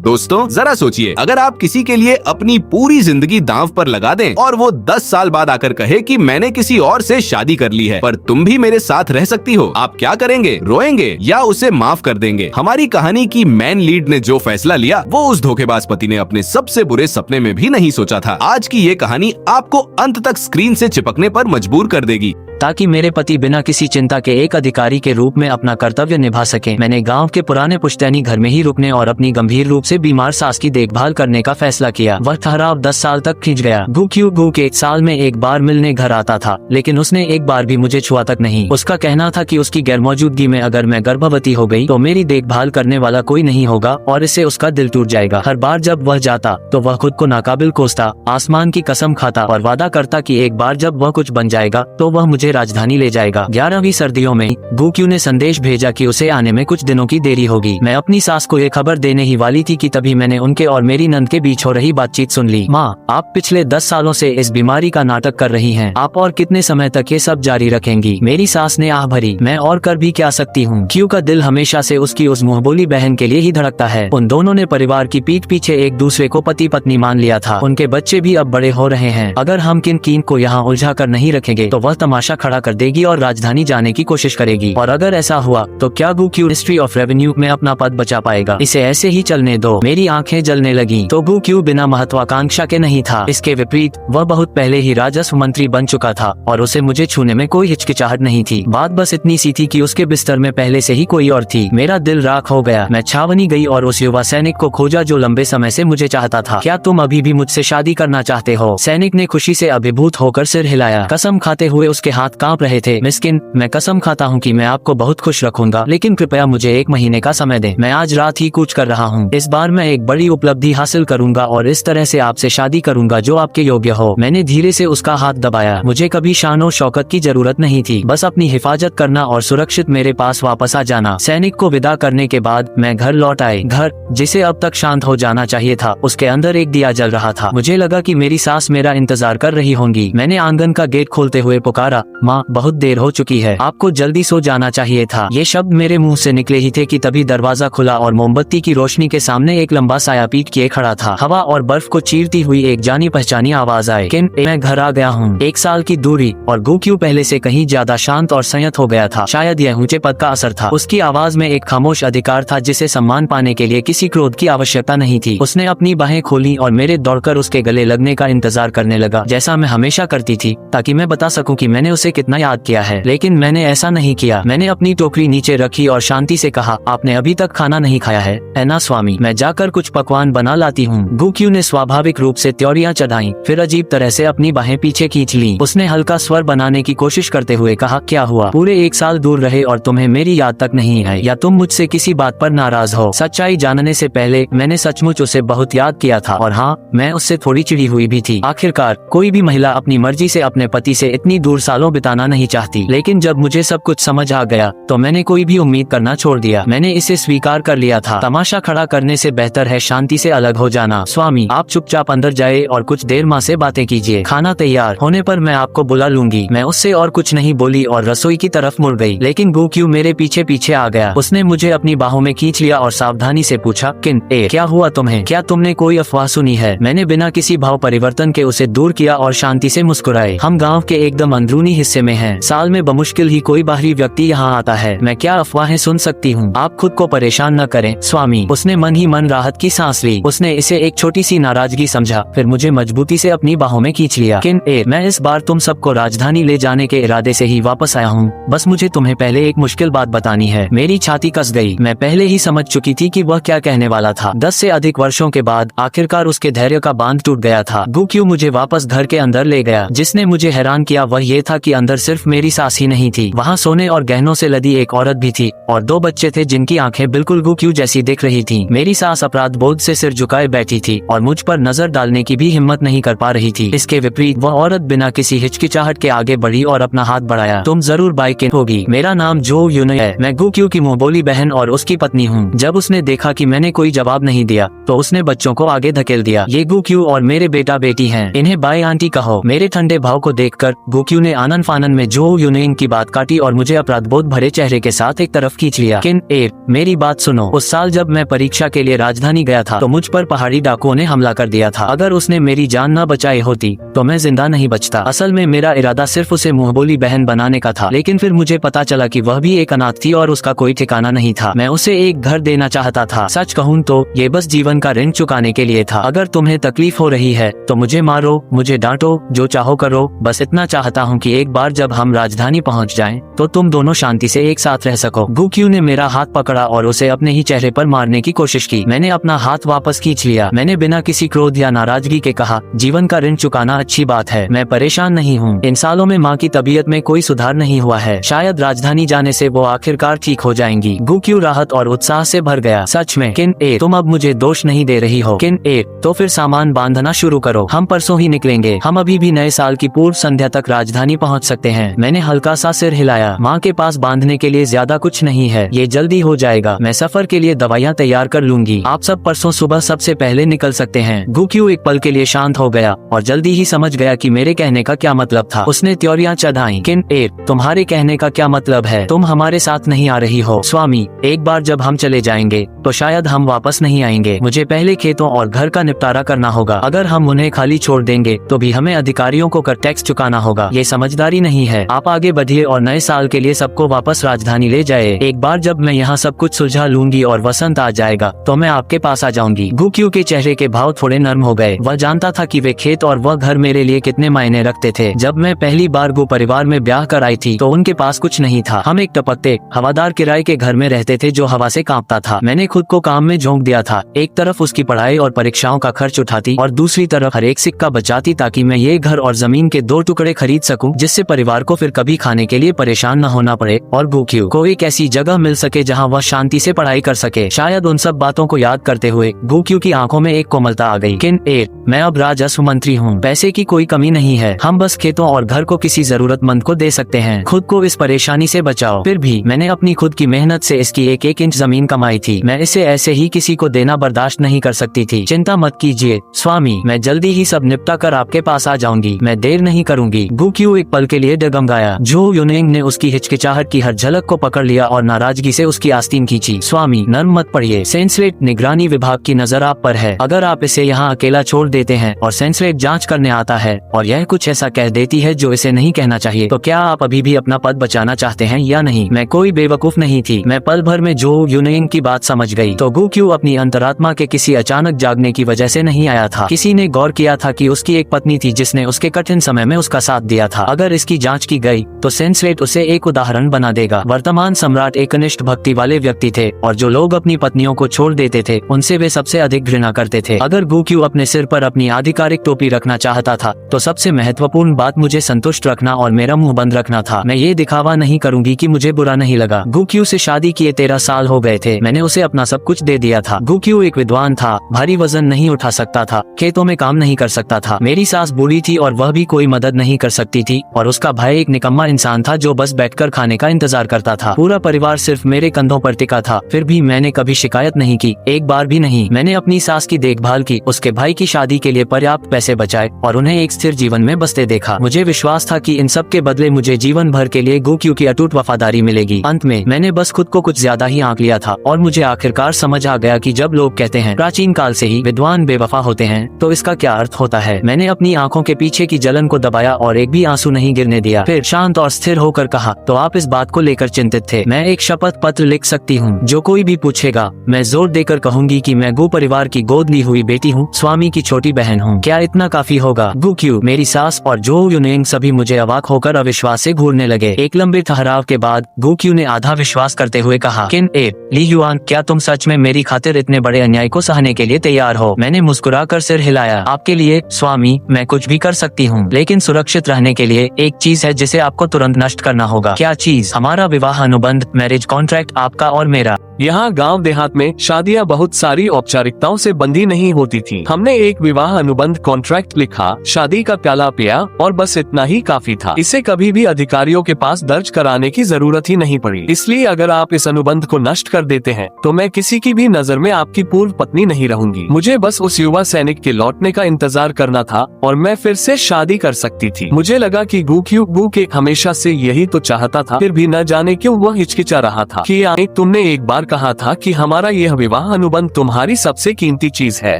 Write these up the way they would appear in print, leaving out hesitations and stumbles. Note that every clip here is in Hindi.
दोस्तों जरा सोचिए, अगर आप किसी के लिए अपनी पूरी जिंदगी दांव पर लगा दें और वो 10 साल बाद आकर कहे कि मैंने किसी और से शादी कर ली है पर तुम भी मेरे साथ रह सकती हो, आप क्या करेंगे? रोएंगे या उसे माफ कर देंगे? हमारी कहानी की मेन लीड ने जो फैसला लिया वो उस धोखेबाज पति ने अपने सबसे बुरे सपने में भी नहीं सोचा था। आज की ये कहानी आपको अंत तक स्क्रीन से चिपकने पर मजबूर कर देगी ताकि मेरे पति बिना किसी चिंता के एक अधिकारी के रूप में अपना कर्तव्य निभा सकें। मैंने गांव के पुराने पुश्तैनी घर में ही रुकने और अपनी गंभीर रूप से बीमार सास की देखभाल करने का फैसला किया। वह ठहराव 10 साल तक खिंच गया। गू के साल में एक बार मिलने घर आता था, लेकिन उसने एक बार भी मुझे छुआ तक नहीं। उसका कहना था कि उसकी गैरमौजूदगी में अगर मैं गर्भवती हो गई तो मेरी देखभाल करने वाला कोई नहीं होगा और इससे उसका दिल टूट जाएगा। हर बार जब वह जाता तो वह खुद को नाकाबिल कोसता, आसमान की कसम खाता और वादा करता कि एक बार जब वह कुछ बन जाएगा तो वह मुझे राजधानी ले जाएगा। 11वीं सर्दियों में गूक्यू ने संदेश भेजा कि उसे आने में कुछ दिनों की देरी होगी। मैं अपनी सास को ये खबर देने ही वाली थी कि तभी मैंने उनके और मेरी नंद के बीच हो रही बातचीत सुन ली। माँ, आप पिछले 10 सालों से इस बीमारी का नाटक कर रही हैं। आप और कितने समय तक ये सब जारी रखेंगी? मेरी सास ने आह भरी। मैं और कर भी क्या सकती हूँ? क्यू का दिल हमेशा से उसकी उस मुंहबोली बहन के लिए ही धड़कता है। उन दोनों ने परिवार की पीठ पीछे एक दूसरे को पति पत्नी मान लिया था। उनके बच्चे भी अब बड़े हो रहे हैं। अगर हम किन को यहाँ उलझा कर नहीं रखेंगे तो वह तमाशा खड़ा कर देगी और राजधानी जाने की कोशिश करेगी। और अगर ऐसा हुआ तो क्या गूक्यू मिनिस्ट्री ऑफ रेवेन्यू में अपना पद बचा पाएगा? इसे ऐसे ही चलने दो। मेरी आंखें जलने लगी। तो गूक्यू बिना महत्वाकांक्षा के नहीं था। इसके विपरीत वह बहुत पहले ही राजस्व मंत्री बन चुका था और उसे मुझे छूने में कोई हिचकिचाहट नहीं थी। बात बस इतनी सी थी कि उसके बिस्तर में पहले से ही कोई और थी। मेरा दिल राख हो गया। मैं छावनी गई और उस युवा सैनिक को खोजा जो लंबे समय से मुझे चाहता था। क्या तुम अभी भी मुझसे शादी करना चाहते हो? सैनिक ने खुशी से अभिभूत होकर सिर हिलाया। कसम खाते हुए उसके हाथ कांप रहे थे। मिस्किन, मैं कसम खाता हूँ कि मैं आपको बहुत खुश रखूंगा, लेकिन कृपया मुझे 1 महीने का समय दें। मैं आज रात ही कूच कर रहा हूँ। इस बार मैं एक बड़ी उपलब्धि हासिल करूंगा और इस तरह से आपसे शादी करूंगा जो आपके योग्य हो। मैंने धीरे से उसका हाथ दबाया। मुझे कभी शान और शौकत की जरूरत नहीं थी, बस अपनी हिफाजत करना और सुरक्षित मेरे पास वापस आ जाना। सैनिक को विदा करने के बाद मैं घर लौट आई। घर जिसे अब तक शांत हो जाना चाहिए था, उसके अंदर एक दिया जल रहा था। मुझे लगा कि मेरी सास मेरा इंतजार कर रही होंगी। मैंने आंगन का गेट खोलते हुए पुकारा, माँ, बहुत देर हो चुकी है, आपको जल्दी सो जाना चाहिए था। ये शब्द मेरे मुंह से निकले ही थे कि तभी दरवाजा खुला और मोमबत्ती की रोशनी के सामने एक लंबा साया पीठ किए खड़ा था। हवा और बर्फ को चीरती हुई एक जानी पहचानी आवाज आई, किन, मैं घर आ गया हूँ। 1 साल की दूरी और गूक्यू पहले से कहीं ज्यादा शांत और संयत हो गया था। शायद यह ऊंचे पद का असर था। उसकी आवाज में एक खामोश अधिकार था जिसे सम्मान पाने के लिए किसी क्रोध की आवश्यकता नहीं थी। उसने अपनी बाहें खोली और मेरे दौड़कर उसके गले लगने का इंतजार करने लगा, जैसा मैं हमेशा करती थी, ताकि मैं बता सकूं कि मैंने उसे कितना याद किया है। लेकिन मैंने ऐसा नहीं किया। मैंने अपनी टोकरी नीचे रखी और शांति से कहा, आपने अभी तक खाना नहीं खाया है ना स्वामी? मैं जाकर कुछ पकवान बना लाती हूँ। गूक्यू ने स्वाभाविक रूप से त्योरियां चढ़ाई, फिर अजीब तरह से अपनी बाहें पीछे खींच ली। उसने हल्का स्वर बनाने की कोशिश करते हुए कहा, क्या हुआ? पूरे 1 साल दूर रहे और तुम्हें मेरी याद तक नहीं है, या तुम मुझसे किसी बात पर नाराज हो? सच्चाई जानने से पहले मैंने सचमुच उसे बहुत याद किया था और हाँ, मैं उससे थोड़ी चिढ़ी हुई भी थी। आखिरकार कोई भी महिला अपनी मर्जी से अपने पति से इतनी दूर सालों बिताना नहीं चाहती। लेकिन जब मुझे सब कुछ समझ आ गया तो मैंने कोई भी उम्मीद करना छोड़ दिया। मैंने इसे स्वीकार कर लिया था। तमाशा खड़ा करने से बेहतर है शांति से अलग हो जाना। स्वामी, आप चुपचाप अंदर जाए और कुछ देर माँ से बातें कीजिए। खाना तैयार होने पर मैं आपको बुला लूंगी। मैं उससे और कुछ नहीं बोली और रसोई की तरफ मुड़ गई। लेकिन गूक्यू मेरे पीछे पीछे आ गया। उसने मुझे अपनी बाहों में खींच लिया और सावधानी से पूछा, किन, क्या हुआ तुम्हें? क्या तुमने कोई अफवाह सुनी है? मैंने बिना किसी भाव परिवर्तन के उसे दूर किया और शांति से मुस्कुराए। हम गाँव के एकदम अंदरूनी हिस्से में हैं। साल में बमुश्किल ही कोई बाहरी व्यक्ति यहाँ आता है। मैं क्या अफवाहें सुन सकती हूँ? आप खुद को परेशान न करें स्वामी। उसने मन ही मन राहत की सांस ली। उसने इसे एक छोटी सी नाराजगी समझा, फिर मुझे मजबूती से अपनी बाहों में खींच लिया। किन, मैं इस बार तुम सबको राजधानी ले जाने के इरादे से ही वापस आया हूँ। बस मुझे तुम्हें पहले एक मुश्किल बात बतानी है। मेरी छाती कस गई। मैं पहले ही समझ चुकी थी कि वह क्या कहने वाला था। 10 से अधिक वर्षों के बाद आखिरकार उसके धैर्य का बांध टूट गया था। गूक्यू मुझे वापस घर के अंदर ले गया। जिसने मुझे हैरान किया वह ये था कि अंदर सिर्फ मेरी सास ही नहीं थी, वहाँ सोने और गहनों से लदी एक औरत भी थी और 2 बच्चे थे जिनकी आंखें बिल्कुल गूक्यू जैसी दिख रही थीं। मेरी सास अपराध बोध से सिर झुकाए बैठी थी और मुझ पर नजर डालने की भी हिम्मत नहीं कर पा रही थी। इसके विपरीत वह औरत बिना किसी हिचकिचाहट के आगे बढ़ी और अपना हाथ बढ़ाया। तुम जरूर बाई किन होगी। मेरा नाम जो यून है। मैं गूक्यू की मुंहबोली बहन और उसकी पत्नी हूँ। जब उसने देखा कि मैंने कोई जवाब नहीं दिया तो उसने बच्चों को आगे धकेल दिया। ये गूक्यू और मेरे बेटा बेटी हैं। इन्हें बाई आंटी कहो। मेरे ठंडे भाव को देखकर गूक्यू ने आनंद फान फानन में जो यूनिंग की बात काटी और मुझे अपराध बोध भरे चेहरे के साथ एक तरफ खींच लिया। किन ए मेरी बात सुनो, उस साल जब मैं परीक्षा के लिए राजधानी गया था तो मुझ पर पहाड़ी डाकुओं ने हमला कर दिया था। अगर उसने मेरी जान न बचाई होती तो मैं जिंदा नहीं बचता। असल में मेरा इरादा सिर्फ उसे मुंहबोली बहन बनाने का था, लेकिन फिर मुझे पता चला कि वह भी एक अनाथ थी और उसका कोई ठिकाना नहीं था। मैं उसे एक घर देना चाहता था। सच कहूँ तो ये बस जीवन का ऋण चुकाने के लिए था। अगर तुम्हें तकलीफ हो रही है तो मुझे मारो, मुझे डांटो, जो चाहो करो, बस इतना चाहता हूँ कि एक बार जब हम राजधानी पहुँच जाएं तो तुम दोनों शांति से एक साथ रह सको। गुक्यू ने मेरा हाथ पकड़ा और उसे अपने ही चेहरे पर मारने की कोशिश की। मैंने अपना हाथ वापस खींच लिया। मैंने बिना किसी क्रोध या नाराजगी के कहा, जीवन का ऋण चुकाना अच्छी बात है, मैं परेशान नहीं हूँ। इन सालों में माँ की तबीयत में कोई सुधार नहीं हुआ है, शायद राजधानी जाने से वो आखिरकार ठीक हो जाएंगी। गुक्यू राहत और उत्साह से भर गया। सच में किन ए तुम अब मुझे दोष नहीं दे रही हो। किन ए तो फिर सामान बांधना शुरू करो, हम परसों ही निकलेंगे। हम अभी भी नए साल की पूर्व संध्या तक राजधानी पहुँच सकते हैं। मैंने हल्का सा सिर हिलाया। माँ के पास बांधने के लिए ज्यादा कुछ नहीं है, ये जल्दी हो जाएगा। मैं सफर के लिए दवाइयाँ तैयार कर लूंगी। आप सब परसों सुबह सबसे पहले निकल सकते हैं। गुक्यू एक पल के लिए शांत हो गया और जल्दी ही समझ गया कि मेरे कहने का क्या मतलब था। उसने त्योरियां चढ़ाई। किन ए तुम्हारे कहने का क्या मतलब है? तुम हमारे साथ नहीं आ रही हो। स्वामी, एक बार जब हम चले जाएंगे तो शायद हम वापस नहीं आएंगे। मुझे पहले खेतों और घर का निपटारा करना होगा। अगर हम उन्हें खाली छोड़ देंगे तो भी हमें अधिकारियों को कर टैक्स चुकाना होगा। ये समझदारी नहीं है। आप आगे बढ़िए और नए साल के लिए सबको वापस राजधानी ले जाए। एक बार जब मैं यहाँ सब कुछ सुलझा लूंगी और वसंत आ जाएगा तो मैं आपके पास आ जाऊंगी। गुक्यू के चेहरे के भाव थोड़े नर्म हो गए। वह जानता था कि वे खेत और वह घर मेरे लिए कितने मायने रखते थे। जब मैं पहली बार गु परिवार में ब्याह कर आई थी तो उनके पास कुछ नहीं था। हम एक टपकते हवादार किराए के घर में रहते थे जो हवा से कांपता था। मैंने खुद को काम में झोंक दिया था। एक तरफ उसकी पढ़ाई और परीक्षाओं का खर्च उठाती और दूसरी तरफ हर एक सिक्का बचाती ताकि मैं ये घर और जमीन के 2 टुकड़े खरीद सकूं, जिससे परिवार को फिर कभी खाने के लिए परेशान न होना पड़े और गुक्यू को एक ऐसी जगह मिल सके जहां वह शांति से पढ़ाई कर सके। शायद उन सब बातों को याद करते हुए गुक्यू की आंखों में एक कोमलता आ गई। किन ए मैं अब राजस्व मंत्री हूँ। पैसे की कोई कमी नहीं है। हम बस खेतों और घर को किसी जरूरतमंद को दे सकते हैं। खुद को इस परेशानी से बचाओ। फिर भी मैंने अपनी खुद की मेहनत से इसकी एक एक इंच जमीन कमाई थी। मैं इसे ऐसे ही किसी को देना बर्दाश्त नहीं कर सकती थी। चिंता मत कीजिए स्वामी, मैं जल्दी ही सब निपटा कर आपके पास आ जाऊंगी। मैं देर नहीं करूंगी। गुक्यू एक पल के लिए डगमगाया। जो यूनिंग ने उसकी हिचकिचाहट की हर झलक को पकड़ लिया और नाराजगी से उसकी आस्तीन खींची। स्वामी नर्म मत पड़िए। सेंसलेट निगरानी विभाग की नजर आप पर है। अगर आप इसे यहाँ अकेला छोड़ देते हैं और सेंसलेट जांच करने आता है और यह कुछ ऐसा कह देती है जो इसे नहीं कहना चाहिए, तो क्या आप अभी भी अपना पद बचाना चाहते हैं या नहीं? मैं कोई बेवकूफ नहीं थी। मैं पल भर में जो यूनिंग की बात समझ गई। तो गुक्यू अपनी अंतरात्मा के किसी अचानक जागने की वजह से नहीं आया था। किसी ने गौर किया था कि उसकी एक पत्नी थी जिसने उसके कठिन समय में उसका साथ दिया था। अगर इसकी जांच की गई तो सेंसलेट उसे एक उदाहरण बना देगा। वर्तमान सम्राट एकनिष्ठ भक्ति वाले व्यक्ति थे और जो लोग अपनी पत्नियों को छोड़ देते थे उनसे वे सबसे अधिक घृणा करते थे। अगर गुक्यू अपने सिर पर अपनी आधिकारिक टोपी रखना चाहता था तो सबसे महत्वपूर्ण बात मुझे संतुष्ट रखना और मेरा मुंह बंद रखना था। मैं ये दिखावा नहीं करूंगी कि मुझे बुरा नहीं लगा। गुक्यू से शादी किए 13 साल हो गए थे। मैंने उसे अपना सब कुछ दे दिया था। गुक्यू एक विद्वान था, भारी वजन नहीं उठा सकता था, खेतों में काम नहीं कर सकता था। मेरी सास बूढ़ी थी और वह भी कोई मदद नहीं कर सकती थी और उसका भाई एक निकम्मा इंसान था जो बस बैठकर खाने का इंतजार करता था। पूरा परिवार सिर्फ मेरे कंधों पर टिका था। फिर भी मैंने कभी शिकायत नहीं की, एक बार भी नहीं। मैंने अपनी सास की देखभाल की, उसके भाई की शादी के लिए पर्याप्त पैसे बचाए और उन्हें एक स्थिर जीवन में बसते देखा। मुझे विश्वास था कि इन सब के बदले मुझे जीवन भर के लिए गुक्यू की अटूट वफादारी मिलेगी। अंत में मैंने बस खुद को कुछ ज्यादा ही आंक लिया था और मुझे आखिरकार समझ आ गया कि जब लोग कहते हैं प्राचीन काल से ही विद्वान बेवफा होते हैं तो इसका क्या अर्थ होता है। मैंने अपनी आंखों के पीछे की जलन को दबाया और एक भी आंसू नहीं गिरने दिया। फिर शांत और स्थिर होकर कहा, तो आप इस बात को लेकर चिंतित थे। मैं एक शपथ पत्र लिख सकती हूँ। जो कोई भी पूछेगा मैं जोर देकर कहूंगी कि मैं गु परिवार की गोद ली हुई बेटी हूँ, स्वामी की छोटी बहन हूँ। क्या इतना काफी होगा? गुक्यू, मेरी सास और जो यूनिंग सभी मुझे अवाक होकर अविश्वास से घूरने लगे। एक लंबे ठहराव के बाद गुक्यू ने आधा विश्वास करते हुए कहा, किन ए ली युआन, क्या तुम सच में मेरी खातिर इतने बड़े अन्याय को सहने के लिए तैयार हो? मैंने मुस्कुराकर सिर हिलाया। आपके लिए स्वामी मैं कुछ भी कर सकती हूँ, लेकिन सुरक्षित रहने के लिए एक चीज है जिसे आपको तुरंत नष्ट करना होगा। क्या चीज? हमारा विवाह अनुबंध, मैरिज कॉन्ट्रैक्ट, आपका और मेरा। यहाँ गांव देहात में शादियाँ बहुत सारी औपचारिकताओं से बंधी नहीं होती थी। हमने एक विवाह अनुबंध कॉन्ट्रैक्ट लिखा, शादी का प्याला पिया और बस इतना ही काफी था। इसे कभी भी अधिकारियों के पास दर्ज कराने की जरूरत ही नहीं पड़ी। इसलिए अगर आप इस अनुबंध को नष्ट कर देते हैं तो मैं किसी की भी नजर में आपकी पूर्व पत्नी नहीं रहूंगी। मुझे बस उस युवा सैनिक के लौटने का इंतजार करना था और मैं फिर से शादी कर सकती थी। मुझे लगा कि गू के हमेशा से यही तो चाहता था, फिर भी न जाने क्यों वह हिचकिचा रहा था। कि तुमने एक बार कहा था कि हमारा यह विवाह अनुबंध तुम्हारी सबसे कीमती चीज है।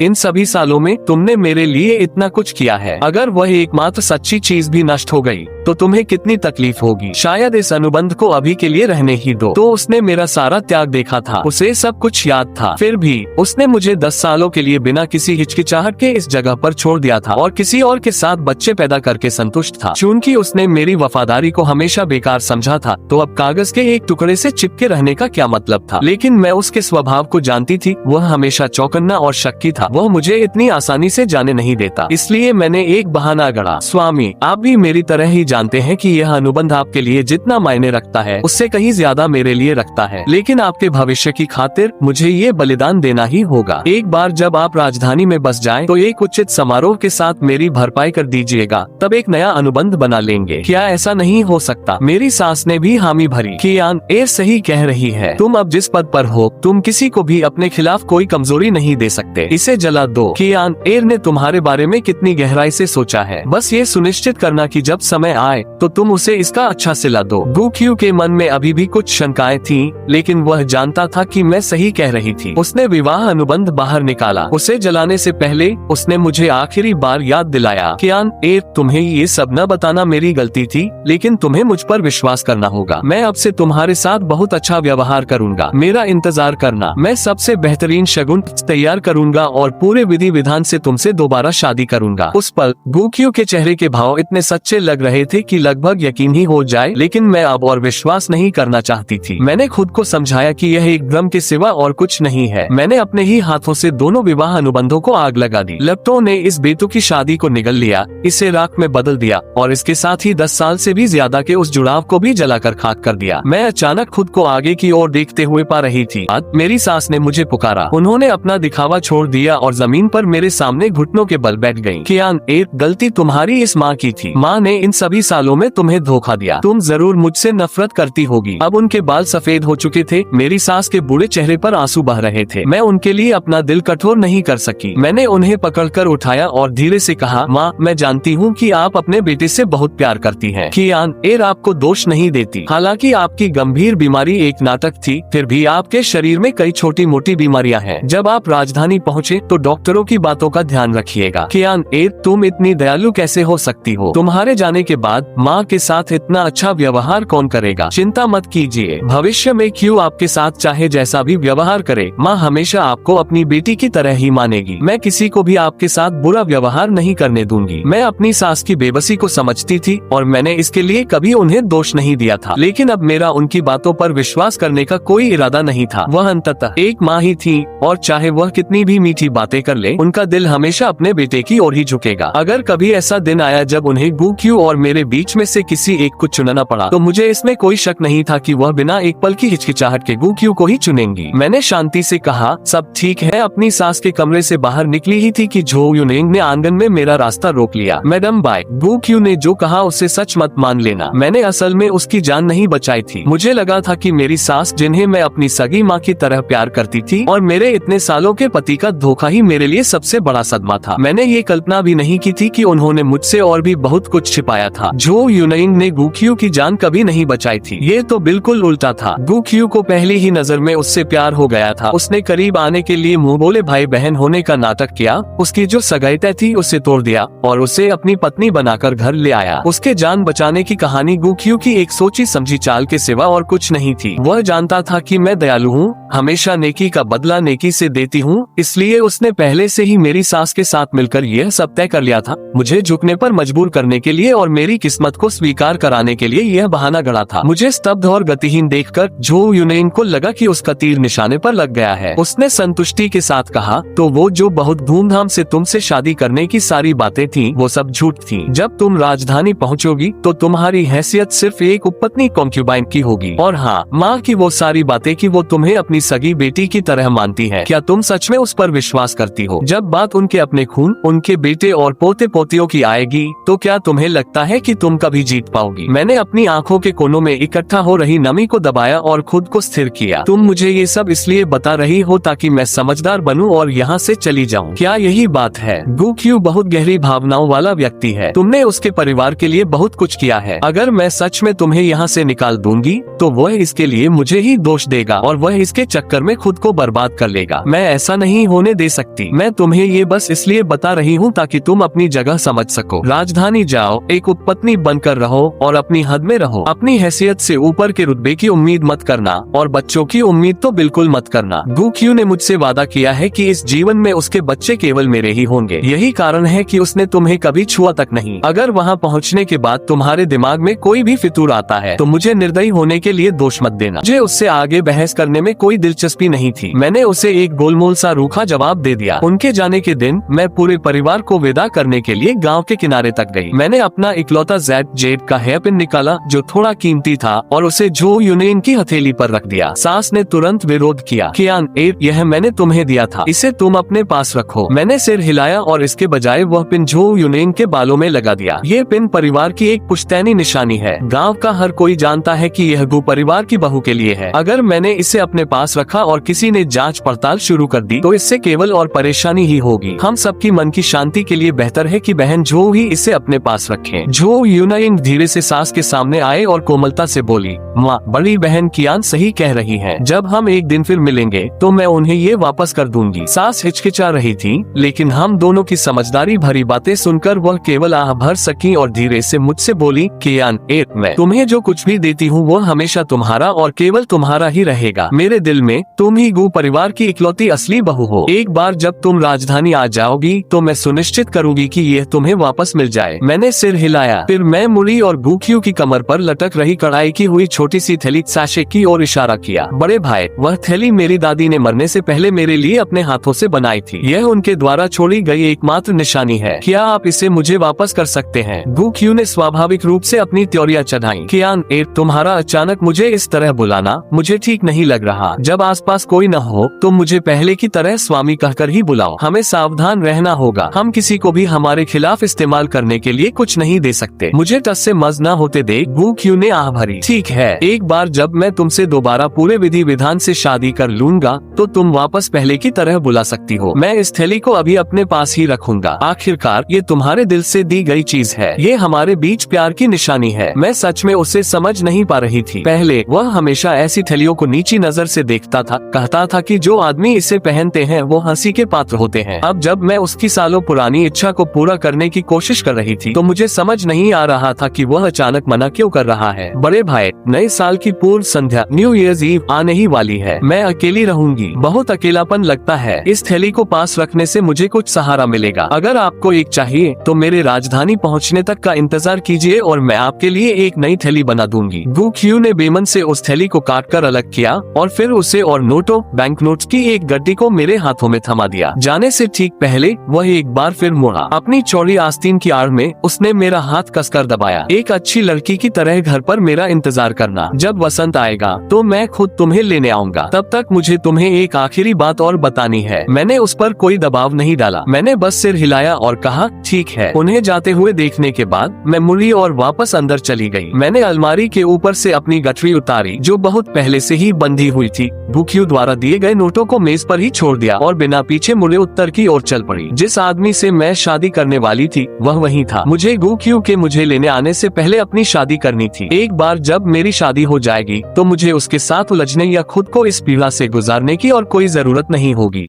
इन सभी सालों में तुमने मेरे लिए इतना कुछ किया है। अगर वह एकमात्र सच्ची चीज भी नष्ट हो गई तो तुम्हें कितनी तकलीफ होगी। शायद इस अनुबंध को अभी के लिए रहने ही दो। तो उसने मेरा सारा त्याग देखा था, उसे सब कुछ याद था। फिर भी उसने मुझे 10 सालों के लिए बिना किसी हिचकिचाहट के इस जगह पर छोड़ दिया था और किसी और के साथ बच्चे पैदा करके संतुष्ट था। चूंकि उसने मेरी वफादारी को हमेशा बेकार समझा था, तो अब कागज के एक टुकड़े से चिपके रहने का क्या मतलब था। लेकिन मैं उसके स्वभाव को जानती थी, वह हमेशा चौकन्ना और शक्की था। वह मुझे इतनी आसानी से जाने नहीं देता। इसलिए मैंने एक बहाना गढ़ा। स्वामी, आप भी मेरी तरह ही जानते हैं कि यह अनुबंध आपके लिए जितना मायने रखता है उससे कहीं ज्यादा मेरे लिए रखता है। लेकिन आपके भविष्य की खातिर मुझे ये बलिदान देना ही होगा। एक बार जब आप राजधानी में बस जाएं, तो एक उचित समारोह के साथ मेरी भरपाई कर दीजिएगा, तब एक नया अनुबंध बना लेंगे। क्या ऐसा नहीं हो सकता? मेरी सास ने भी हामी भरी। कियान एर सही कह रही है। तुम अब जिस पद पर हो, तुम किसी को भी अपने खिलाफ कोई कमजोरी नहीं दे सकते। इसे जला दो। कियान एर ने तुम्हारे बारे में कितनी गहराई से सोचा है। बस ये सुनिश्चित करना कि जब समय आए तो तुम उसे इसका अच्छा सिला दो। गू के मन में अभी भी कुछ शंकाएं थीं, लेकिन वह जानता था कि मैं सही कह रही थी। उसने विवाह अनुबंध बाहर निकाला। उसे जलाने से पहले उसने मुझे आखिरी बार याद दिलाया, कियान एर, तुम्हें ये सब न बताना मेरी गलती थी, लेकिन तुम्हें मुझ पर विश्वास करना होगा। मैं अब से तुम्हारे साथ बहुत अच्छा व्यवहार करूंगा। मेरा इंतजार करना। मैं सबसे बेहतरीन शगुन तैयार करूंगा और पूरे विधि विधान से तुमसे दोबारा शादी करूंगा। उस पल गू के चेहरे के भाव इतने सच्चे लग रहे थे कि लगभग यकीन ही हो जाए, लेकिन मैं अब और विश्वास नहीं करना चाहती थी। मैंने खुद को समझाया कि यह एक भ्रम के सिवा और कुछ नहीं है। मैंने अपने ही हाथों से दोनों विवाह अनुबंधों को आग लगा दी। लपटों ने इस बेतुकी शादी को निगल लिया, इसे राख में बदल दिया और इसके साथ ही 10 साल से भी ज्यादा के उस जुड़ाव को भी जलाकर खाक कर दिया। मैं अचानक खुद को आगे की ओर देखते हुए पा रही थी। मेरी सास ने मुझे पुकारा। उन्होंने अपना दिखावा छोड़ दिया और जमीन पर मेरे सामने घुटनों के बल बैठ गयी। कियान एर, गलती तुम्हारी इस माँ की थी। माँ ने इन सभी सालों में तुम्हें धोखा दिया। तुम जरूर मुझसे नफरत करती होगी। अब उनके बाल सफेद हो चुके थे। मेरी सास के बूढ़े चेहरे पर आंसू बह रहे थे। मैं उनके लिए अपना दिल कठोर नहीं कर सकी। मैंने उन्हें पकड़कर उठाया और धीरे से कहा, माँ, मैं जानती हूँ कि आप अपने बेटे से बहुत प्यार करती हैं। कियान एर आपको दोष नहीं देती। हालांकि आपकी गंभीर बीमारी एक नाटक थी, फिर भी आपके शरीर में कई छोटी मोटी बीमारियां हैं। जब आप राजधानी पहुँचे तो डॉक्टरों की बातों का ध्यान रखिएगा। कियान एर, तुम इतनी दयालु कैसे हो सकती हो? तुम्हारे जाने के बाद माँ के साथ इतना अच्छा व्यवहार कौन करेगा? चिंता मत कीजिए, भविष्य में क्यों आपके साथ चाहे जैसा भी व्यवहार करे, माँ हमेशा आपको अपनी बेटी की तरह ही मानेगी। मैं किसी को भी आपके साथ बुरा व्यवहार नहीं करने दूंगी। मैं अपनी सास की बेबसी को समझती थी और मैंने इसके लिए कभी उन्हें दोष नहीं दिया था, लेकिन अब मेरा उनकी बातों पर विश्वास करने का कोई इरादा नहीं था। वह अंततः एक माँ ही थी और चाहे वह कितनी भी मीठी बातें कर ले, उनका दिल हमेशा अपने बेटे की ओर ही झुकेगा। अगर कभी ऐसा दिन आया जब उन्हें गू और मेरे बीच में से किसी एक को चुनना पड़ा, तो मुझे इसमें कोई शक नहीं था कि वह बिना एक पल की हिचकिचाहट के गू को ही चुनेंगी। मैंने शांति से कहा, सब ठीक है। अपनी सास के कमरे से बाहर निकली ही थी कि झो यूनेंग ने आंगन में मेरा रास्ता रोक लिया। मैडम बाय, गू ने जो कहा उसे सच मत मान लेना। मैंने असल में उसकी जान नहीं बचाई थी। मुझे लगा था कि मेरी सास, जिन्हें मैं अपनी सगी माँ की तरह प्यार करती थी, और मेरे इतने सालों के पति का धोखा ही मेरे लिए सबसे बड़ा सदमा था। मैंने ये कल्पना भी नहीं की थी कि उन्होंने मुझसे और भी बहुत कुछ छिपाया था। झो यूनेंग ने गू की जान कभी नहीं बचाई थी। ये तो बिल्कुल उल्टा था। गू को पहली ही नजर में उससे प्यार हो गया था। उसने करीब आने के लिए मुंह बोले भाई बहन होने का नाटक किया। उसकी जो सगाई तय थी उसे तोड़ दिया और उसे अपनी पत्नी बनाकर घर ले आया। उसके जान बचाने की कहानी गू की एक सोची समझी चाल के सिवा और कुछ नहीं थी। वह जानता था कि मैं दयालु हूँ, हमेशा नेकी का बदला नेकी से देती हूँ, इसलिए उसने पहले से ही मेरी सास के साथ मिलकर यह सब तय कर लिया था, मुझे झुकने पर मजबूर करने के लिए और मेरी किस्मत को स्वीकार कराने के लिए यह बहाना गढ़ा था। मुझे स्तब्ध और गतिहीन देखकर झो यूनेंग को लगा कि उसका तीर निशाने पर लग गया है। उसने संतुष्टि के साथ कहा, तो वो जो बहुत धूमधाम से तुमसे शादी करने की सारी बातें थी, वो सब झूठ थी। जब तुम राजधानी पहुंचोगी तो तुम्हारी हैसियत सिर्फ एक उपपत्नी कॉन्क्यूबाइन की होगी। और हाँ, माँ की वो सारी बातें कि वो तुम्हें अपनी सगी बेटी की तरह मानती है। क्या तुम सच में उस पर विश्वास करती हो? जब बात उनके अपने खून, उनके बेटे और पोते पोतियों की आएगी तो क्या तुम्हें लगता है कि तुम कभी जीत पाओगी? मैंने अपनी आंखों के कोनों में इकट्ठा हो रही नमी को दबाया और खुद को स्थिर किया। तुम मुझे ये सब इसलिए बता रही हो ताकि मैं समझदार बनूं और यहाँ से चली जाऊं। क्या यही बात है? गु क्यू बहुत गहरी भावनाओं वाला व्यक्ति है। तुमने उसके परिवार के लिए बहुत कुछ किया है। अगर मैं सच में तुम्हें यहाँ से निकाल दूंगी तो वह इसके लिए मुझे ही दोष देगा और वह इसके चक्कर में खुद को बर्बाद कर लेगा। मैं ऐसा नहीं होने दे सकती। मैं तुम्हें ये बस इसलिए बता रही हूँ ताकि तुम अपनी जगह समझ सको। राजधानी जाओ, एक उपपत्नी बनकर रहो और अपनी हद में रहो। अपनी हैसियत से ऊपर के रुतबे की उम्मीद मत करना और बच्चों की उम्मीद तो बिल्कुल मत करना। गु क्यू ने मुझसे वादा किया है कि इस जीवन में उसके बच्चे केवल मेरे ही होंगे। यही कारण है कि उसने तुम्हें कभी छुआ तक नहीं। अगर वहाँ पहुँचने के बाद तुम्हारे दिमाग में कोई भी फितूर आता है तो मुझे निर्दयी होने के लिए दोष मत देना। मुझे उससे आगे बहस करने में कोई दिलचस्पी नहीं थी। मैंने उसे एक गोलमोल सा रूखा जवाब दे दिया। उनके जाने के दिन मैं पूरे परिवार को विदा करने के लिए गांव के किनारे तक गई। मैंने अपना इकलौता जेड का हेयर पिन निकाला जो थोड़ा कीमती था और उसे जो यूनियन की हथेली पर रख दिया। सास ने तुरंत विरोध किया। कियान, यह मैंने तुम्हें दिया था, इसे तुम अपने पास रखो। मैंने सिर हिलाया और इसके बजाय वह पिन जो यूनियन के बालों में लगा दिया। ये पिन परिवार की एक पुश्तैनी निशानी है। गाँव का हर कोई जानता है कि यह गु परिवार की बहू के लिए है। अगर मैंने इसे अपने पास रखा और किसी ने जांच पड़ताल शुरू कर दी तो इससे केवल और परेशानी ही होगी। हम सबकी मन की शांति के लिए बेहतर है कि बहन जो ही इसे अपने पास रखे। जो यूनाइन धीरे से सास के सामने आए और कोमलता से बोली, माँ, बड़ी बहन कियान सही कह रही है। जब हम एक दिन फिर मिलेंगे तो मैं उन्हें ये वापस कर दूंगी। सास हिचकिचा रही थी, लेकिन हम दोनों की समझदारी भरी बातें सुनकर वह केवल आह भर सकी और धीरे से मुझसे बोली, कियान, मैं तुम्हें जो कुछ भी देती हूँ वो हमेशा तुम्हारा और केवल तुम्हारा ही रहेगा। मेरे दिल में तुम ही गु परिवार की इकलौती असली बहू हो। एक बार जब तुम राजधानी आ जाओगी तो मैं सुनिश्चित करूंगी कि यह तुम्हें वापस मिल जाए। मैंने सिर हिलाया। फिर मैं मुड़ी और गु क्यू की कमर पर लटक रही कढ़ाई की हुई छोटी सी थैली साशे की ओर इशारा किया। बड़े भाई, वह थैली मेरी दादी ने मरने से पहले मेरे लिए अपने हाथों से बनाई थी। यह उनके द्वारा छोड़ी गई एकमात्र निशानी है। क्या आप इसे मुझे वापस कर सकते हैं? गु क्यू ने स्वाभाविक रूप से अपनी त्योरियां चढ़ाई। कियान, तुम्हारा अचानक मुझे इस तरह बुलाना मुझे ठीक नहीं लग रहा। जब आसपास कोई न हो तो मुझे पहले की तरह स्वामी कहकर ही बुलाओ। हमें सावधान रहना होगा। हम किसी को भी हमारे खिलाफ इस्तेमाल करने के लिए कुछ नहीं दे सकते। मुझे टस से मज न होते देख गु क्यू ने आह भरी। ठीक है, एक बार जब मैं तुमसे दोबारा पूरे विधि विधान से शादी कर लूंगा तो तुम वापस पहले की तरह बुला सकती हो। मैं इस थैली को अभी अपने पास ही रखूंगा। आखिरकार ये तुम्हारे दिल से दी गई चीज है। ये हमारे बीच प्यार की निशानी है। मैं सच में उसे समझ नहीं पा रही थी। पहले वह हमेशा ऐसी थैलियों को नीची नजर से देखता था, कहता था कि जो आदमी इसे पहनते हैं वो हंसी के पात्र होते हैं। अब जब मैं उसकी सालों पुरानी इच्छा को पूरा करने की कोशिश कर रही थी तो मुझे समझ नहीं आ रहा था कि वह अचानक मना क्यों कर रहा है। बड़े भाई, नए साल की पूर्व संध्या न्यू ईयर्स ईव आने ही वाली है। मैं अकेली रहूंगी। बहुत अकेलापन लगता है। इस थैली को पास रखने से मुझे कुछ सहारा मिलेगा। अगर आपको एक चाहिए तो मेरे राजधानी पहुंचने तक का इंतजार कीजिए और मैं आपके लिए एक नई थैली बना दूंगी। गु क्यू ने बेमन से उस थैली को काटकर अलग किया और फिर उसे और नोटों, बैंक नोट्स की एक गड्डी को मेरे हाथों में थमा दिया। जाने से ठीक पहले वह एक बार फिर मुड़ा। अपनी चौड़ी आस्तीन की आड़ में उसने मेरा हाथ कसकर दबाया। एक अच्छी लड़की की तरह घर पर मेरा इंतजार करना। जब वसंत आएगा तो मैं खुद तुम्हें लेने आऊंगा। तब तक मुझे तुम्हें एक आखिरी बात और बतानी है। मैंने उस पर कोई दबाव नहीं डाला। मैंने बस सिर हिलाया और कहा, ठीक है। उन्हें जाते हुए देखने के बाद मैं मुड़ी और वापस अंदर चली गई। मैंने अलमारी के ऊपर से अपनी गठरी उतारी जो बहुत पहले से ही बंधी हुई थी। गु क्यू द्वारा दिए गए नोटों को मेज पर ही छोड़ दिया और बिना पीछे मुड़े उत्तर की ओर चल पड़ी। जिस आदमी से मैं शादी करने वाली थी वह वही था। मुझे गु क्यू के मुझे लेने आने से पहले अपनी शादी करनी थी। एक बार जब मेरी शादी हो जाएगी तो मुझे उसके साथ उलझने या खुद को इस पीड़ा से गुजारने की और कोई जरूरत नहीं होगी।